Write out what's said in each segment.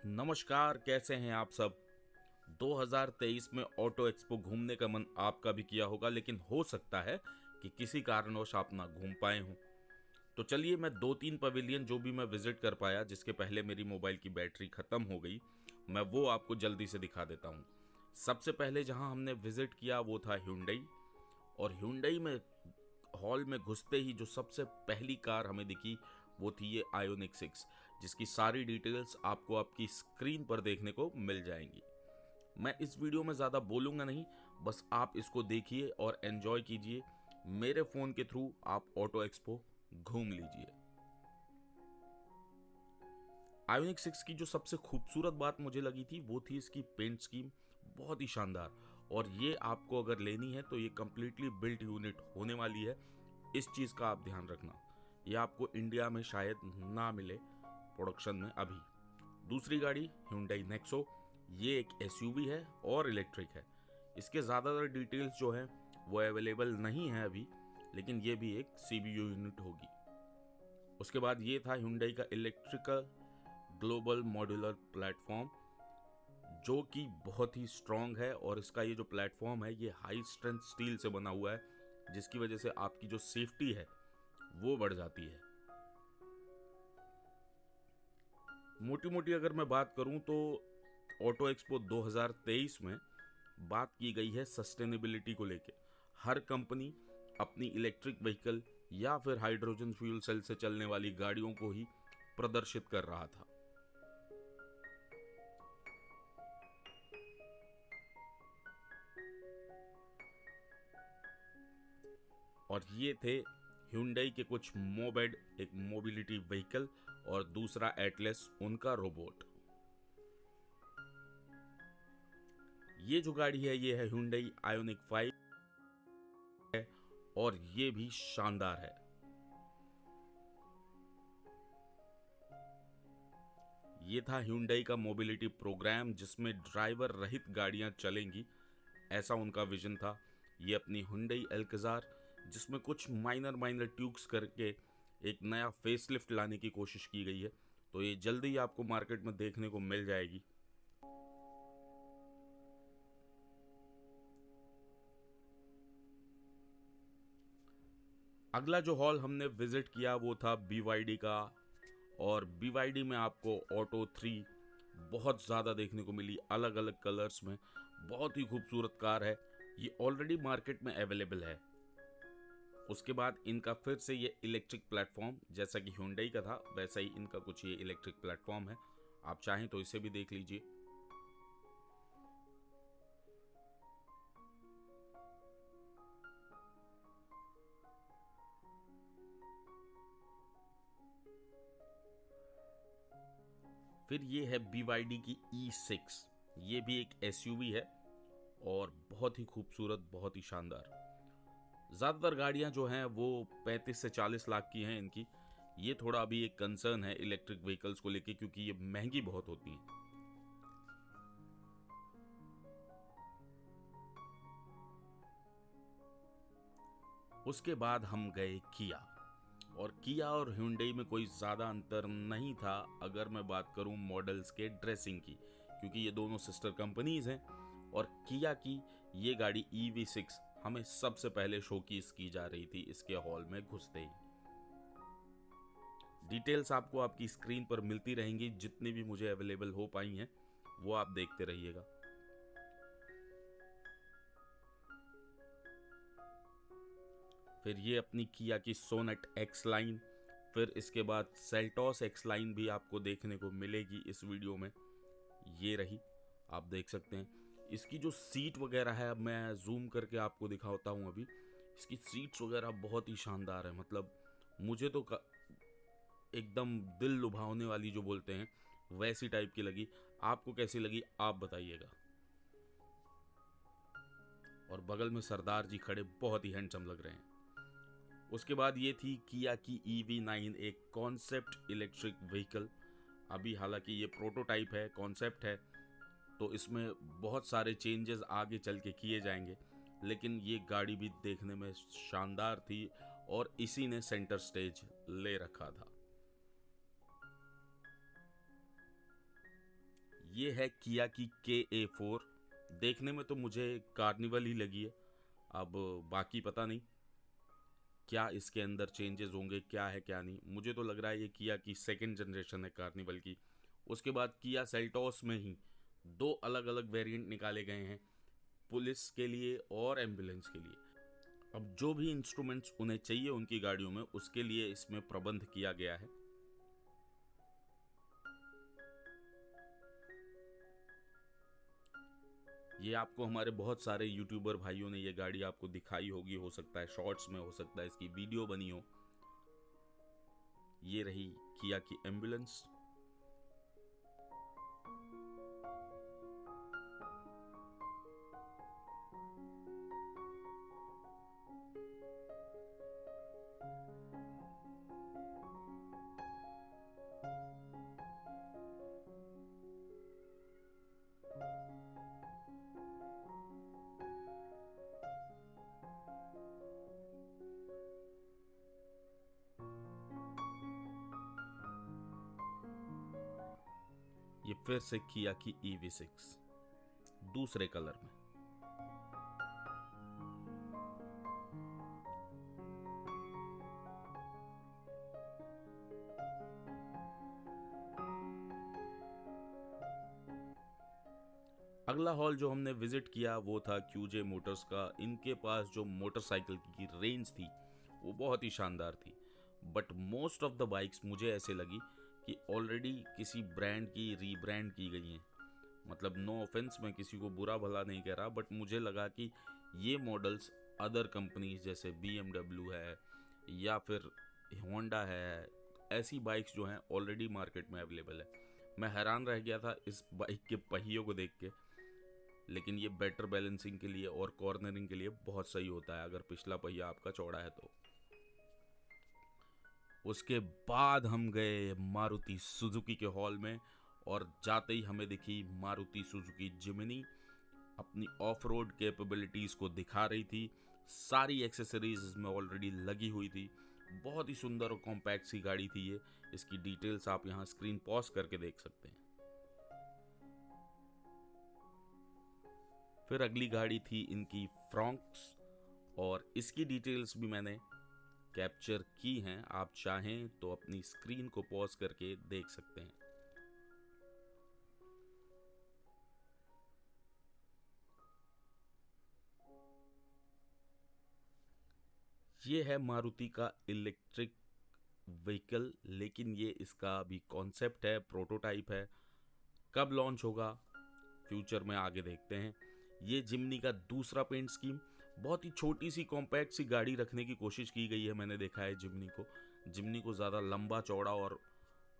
नमस्कार, कैसे हैं आप सब। 2023 में ऑटो एक्सपो घूमने का मन आपका भी किया होगा, लेकिन हो सकता है कि किसी कारणवश आप ना घूम पाए हों। तो चलिए, मैं दो तीन पवेलियन जो भी मैं विजिट कर पाया, जिसके पहले मेरी मोबाइल की बैटरी ख़त्म हो गई, मैं वो आपको जल्दी से दिखा देता हूँ। सबसे पहले जहाँ हमने विजिट किया वो था ह्युंडई। और ह्युंडई में हॉल में घुसते ही जो सबसे पहली कार हमें दिखी वो थी ये आयोनिक 6, जिसकी सारी डिटेल्स आपको आपकी स्क्रीन पर देखने को मिल जाएंगी। मैं इस वीडियो में ज़्यादा बोलूँगा नहीं, बस आप इसको देखिए और एंजॉय कीजिए। मेरे फ़ोन के थ्रू आप ऑटो एक्सपो घूम लीजिए। आयोनिक 6 की जो सबसे खूबसूरत बात मुझे लगी थी वो थी इसकी पेंट स्कीम, बहुत ही शानदार। और ये आपको अगर लेनी है तो ये कम्प्लीटली बिल्ट यूनिट होने वाली है, इस चीज़ का आप ध्यान रखना। ये आपको इंडिया में शायद ना मिले प्रोडक्शन में अभी। दूसरी गाड़ी Hyundai नेक्सो, ये एक एसयूवी है और इलेक्ट्रिक है। इसके ज़्यादातर डिटेल्स जो हैं वो अवेलेबल नहीं है अभी, लेकिन ये भी एक सीबीयू यूनिट होगी। उसके बाद ये था Hyundai का इलेक्ट्रिकल ग्लोबल मॉड्यूलर प्लेटफॉर्म, जो कि बहुत ही स्ट्रॉन्ग है। और इसका ये जो प्लेटफॉर्म है ये हाई स्ट्रेंथ स्टील से बना हुआ है, जिसकी वजह से आपकी जो सेफ्टी है वो बढ़ जाती है। मोटी मोटी अगर मैं बात करूं तो ऑटो एक्सपो 2023 में बात की गई है सस्टेनेबिलिटी को लेके। हर कंपनी अपनी इलेक्ट्रिक व्हीकल या फिर हाइड्रोजन फ्यूल सेल से चलने वाली गाड़ियों को ही प्रदर्शित कर रहा था। और ये थे Hyundai के कुछ मोबेड, एक मोबिलिटी व्हीकल, और दूसरा एटलस उनका रोबोट। ये जो गाड़ी है ये है Hyundai Ioniq 5 है, और ये भी शानदार है। ये था Hyundai का मोबिलिटी प्रोग्राम, जिसमें ड्राइवर रहित गाड़ियां चलेंगी, ऐसा उनका विजन था। ये अपनी Hyundai Alcazar, जिसमें कुछ माइनर माइनर ट्यूक्स करके एक नया फेसलिफ्ट लाने की कोशिश की गई है, तो ये जल्दी ही आपको मार्केट में देखने को मिल जाएगी। अगला जो हॉल हमने विजिट किया वो था BYD का। और BYD में आपको ऑटो 3 बहुत ज़्यादा देखने को मिली, अलग अलग कलर्स में। बहुत ही खूबसूरत कार है, ये ऑलरेडी मार्केट में अवेलेबल है। उसके बाद इनका फिर से ये इलेक्ट्रिक प्लेटफॉर्म, जैसा कि Hyundai का था वैसा ही इनका कुछ ये इलेक्ट्रिक प्लेटफॉर्म है। आप चाहें तो इसे भी देख लीजिए। फिर ये है BYD की E6, ये भी एक एसयूवी है और बहुत ही खूबसूरत, बहुत ही शानदार। ज़्यादातर गाड़ियां जो हैं वो 35 से 40 लाख की हैं इनकी। ये थोड़ा अभी एक कंसर्न है इलेक्ट्रिक व्हीकल्स को लेके, क्योंकि ये महंगी बहुत होती हैं। उसके बाद हम गए किया। और किया और Hyundai में कोई ज़्यादा अंतर नहीं था, अगर मैं बात करूं मॉडल्स के ड्रेसिंग की, क्योंकि ये दोनों सिस्टर कंपनीज हैं। और किया की ये गाड़ी EV6 हमें सबसे पहले शोकेस की जा रही थी इसके हॉल में घुसते ही। डिटेल्स आपको आपकी स्क्रीन पर मिलती रहेंगी, जितनी भी मुझे अवेलेबल हो पाई हैं वो आप देखते रहिएगा। फिर ये अपनी किया की सोनेट एक्स लाइन, फिर इसके बाद सेल्टॉस एक्स लाइन भी आपको देखने को मिलेगी इस वीडियो में। ये रही, आप देख सकते हैं। इसकी जो सीट वगैरह है, अब मैं जूम करके आपको दिखाता हूँ अभी। इसकी सीट्स वगैरह बहुत ही शानदार है, मतलब मुझे तो एकदम दिल लुभावने वाली जो बोलते हैं वैसी टाइप की लगी। आपको कैसी लगी आप बताइएगा। और बगल में सरदार जी खड़े, बहुत ही हैंडसम लग रहे हैं। उसके बाद ये थी किया की EV9, एक कॉन्सेप्ट इलेक्ट्रिक व्हीकल। अभी हालांकि ये प्रोटोटाइप है, कॉन्सेप्ट है, तो इसमें बहुत सारे चेंजेस आगे चल के किए जाएंगे, लेकिन ये गाड़ी भी देखने में शानदार थी और इसी ने सेंटर स्टेज ले रखा था। ये है किया की KA4। देखने में तो मुझे कार्निवल ही लगी है, अब बाकी पता नहीं क्या इसके अंदर चेंजेस होंगे, क्या है क्या नहीं। मुझे तो लग रहा है ये किया की सेकंड जनरेशन है कार्निवल की। उसके बाद किया सेल्टोस में ही दो अलग अलग वेरिएंट निकाले गए हैं, पुलिस के लिए और एम्बुलेंस के लिए। अब जो भी इंस्ट्रूमेंट्स उन्हें चाहिए उनकी गाड़ियों में, उसके लिए इसमें प्रबंध किया गया है। ये आपको हमारे बहुत सारे यूट्यूबर भाइयों ने ये गाड़ी आपको दिखाई होगी, हो सकता है शॉर्ट्स में, हो सकता है इसकी वीडियो बनी हो। ये रही किया की एम्बुलेंस। ये फिर से किया की EV6 दूसरे कलर में। अगला हॉल जो हमने विजिट किया वो था QJ मोटर्स का। इनके पास जो मोटरसाइकिल की रेंज थी वो बहुत ही शानदार थी, but most of the bikes मुझे ऐसे लगी कि ऑलरेडी किसी ब्रांड की रीब्रांड की गई हैं। मतलब नो ऑफेंस, मैं किसी को बुरा भला नहीं कह रहा, बट मुझे लगा कि ये मॉडल्स अदर कंपनीज जैसे BMW है या फिर होंडा है, ऐसी बाइक्स जो हैं ऑलरेडी मार्केट में अवेलेबल है। मैं हैरान रह गया था इस बाइक के पहियों को देख के, लेकिन ये बेटर बैलेंसिंग के लिए और कॉर्नरिंग के लिए बहुत सही होता है अगर पिछला पहिया आपका चौड़ा है तो। उसके बाद हम गए मारुति सुजुकी के हॉल में, और जाते ही हमें दिखी मारुति सुजुकी जिमनी। अपनी ऑफ रोड कैपेबिलिटीज़ को दिखा रही थी, सारी एक्सेसरीज इसमें ऑलरेडी लगी हुई थी। बहुत ही सुंदर और कॉम्पैक्ट सी गाड़ी थी ये। इसकी डिटेल्स आप यहाँ स्क्रीन पॉज करके देख सकते हैं। फिर अगली गाड़ी थी इनकी फ्रॉन्क्स, और इसकी डिटेल्स भी मैंने कैप्चर की हैं, आप चाहें तो अपनी स्क्रीन को पॉज करके देख सकते हैं। ये है मारुति का इलेक्ट्रिक व्हीकल, लेकिन ये इसका अभी कॉन्सेप्ट है, प्रोटोटाइप है। कब लॉन्च होगा फ्यूचर में आगे देखते हैं। ये जिमनी का दूसरा पेंट स्कीम। बहुत ही छोटी सी कॉम्पैक्ट सी गाड़ी रखने की कोशिश की गई है, मैंने देखा है जिमनी को। जिमनी को ज़्यादा लंबा चौड़ा और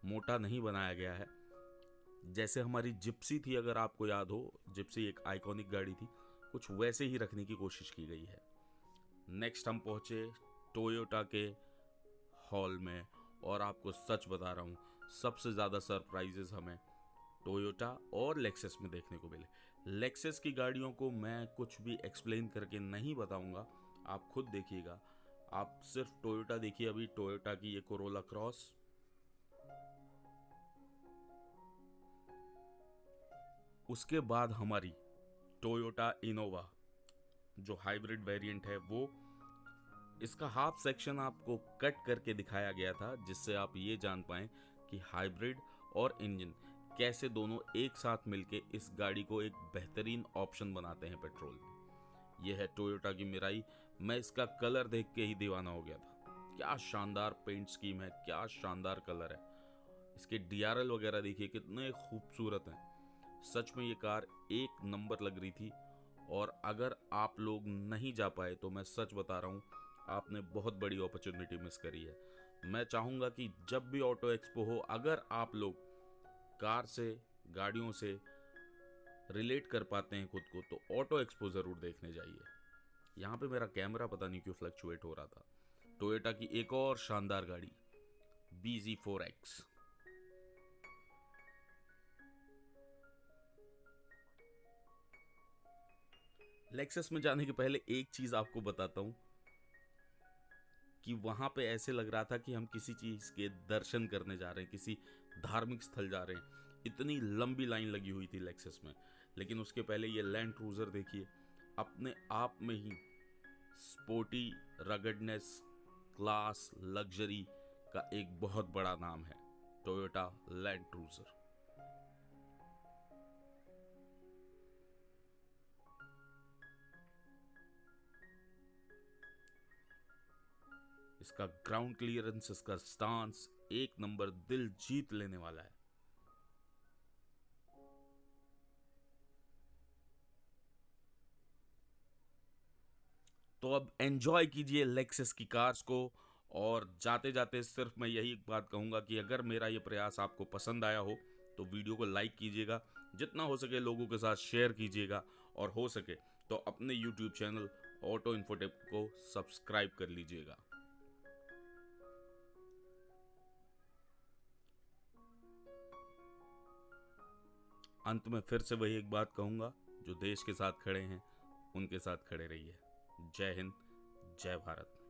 मोटा नहीं बनाया गया है। जैसे हमारी जिप्सी थी, अगर आपको याद हो, जिप्सी एक आइकॉनिक गाड़ी थी, कुछ वैसे ही रखने की कोशिश की गई है। नेक्स्ट हम पहुंचे टोयोटा के हॉल में, और आपको सच बता रहा हूँ सबसे ज़्यादा सरप्राइजेस हमें टोयोटा और लेक्सस में देखने को मिले। लेक्सस की गाड़ियों को मैं कुछ भी एक्सप्लेन करके नहीं बताऊंगा, आप खुद देखिएगा। आप सिर्फ टोयोटा देखिए, अभी टोयोटा की ये कोरोला क्रॉस, उसके बाद हमारी टोयोटा इनोवा जो हाइब्रिड वेरिएंट है वो। इसका हाफ सेक्शन आपको कट करके दिखाया गया था, जिससे आप ये जान पाएं कि हाइब्रिड और इंजन कैसे दोनों एक साथ मिलके इस गाड़ी को एक बेहतरीन ऑप्शन बनाते हैं पेट्रोल में। यह है टोयोटा की मिराई। मैं इसका कलर देख के ही दीवाना हो गया था। क्या शानदार पेंट स्कीम है, क्या शानदार कलर है। इसके DRL वगैरह देखिए कितने खूबसूरत हैं। सच में ये कार एक नंबर लग रही थी, और अगर आप लोग नहीं जा पाए तो मैं सच बता रहा हूँ, आपने बहुत बड़ी अपॉर्चुनिटी मिस करी है। मैं चाहूँगा कि जब भी ऑटो एक्सपो हो, अगर आप लोग कार से, गाड़ियों से रिलेट कर पाते हैं खुद को, तो ऑटो एक्सपो ज़रूर देखने जाइए। यहाँ पे मेरा कैमरा पता नहीं क्यों फ्लक्चुएट हो रहा था। टोयोटा की एक और शानदार गाड़ी BZ4X। लेक्सस में जाने के पहले एक चीज़ आपको बताता हूँ कि वहाँ पे ऐसे लग रहा था कि हम किसी चीज़ के दर्शन करने जा रहे हैं, किसी धार्मिक स्थल जा रहे हैं। इतनी लंबी लाइन लगी हुई थी लेक्सस में। लेकिन उसके पहले ये लैंड क्रूजर देखिए, अपने आप में ही स्पोर्टी, रगडनेस, क्लास, लग्जरी का एक बहुत बड़ा नाम है, टोयोटा लैंड क्रूजर। इसका ग्राउंड क्लियरेंस, इसका स्टांस एक नंबर, दिल जीत लेने वाला है। तो अब एंजॉय कीजिए लेक्सस की कार्स को। और जाते जाते सिर्फ मैं यही बात कहूंगा कि अगर मेरा ये प्रयास आपको पसंद आया हो तो वीडियो को लाइक कीजिएगा, जितना हो सके लोगों के साथ शेयर कीजिएगा, और हो सके तो अपने यूट्यूब चैनल ऑटो इन्फोटेक को सब्सक्राइब कर लीजिएगा। अंत में फिर से वही एक बात कहूंगा, जो देश के साथ खड़े हैं उनके साथ खड़े रहिए। जय हिंद, जय भारत।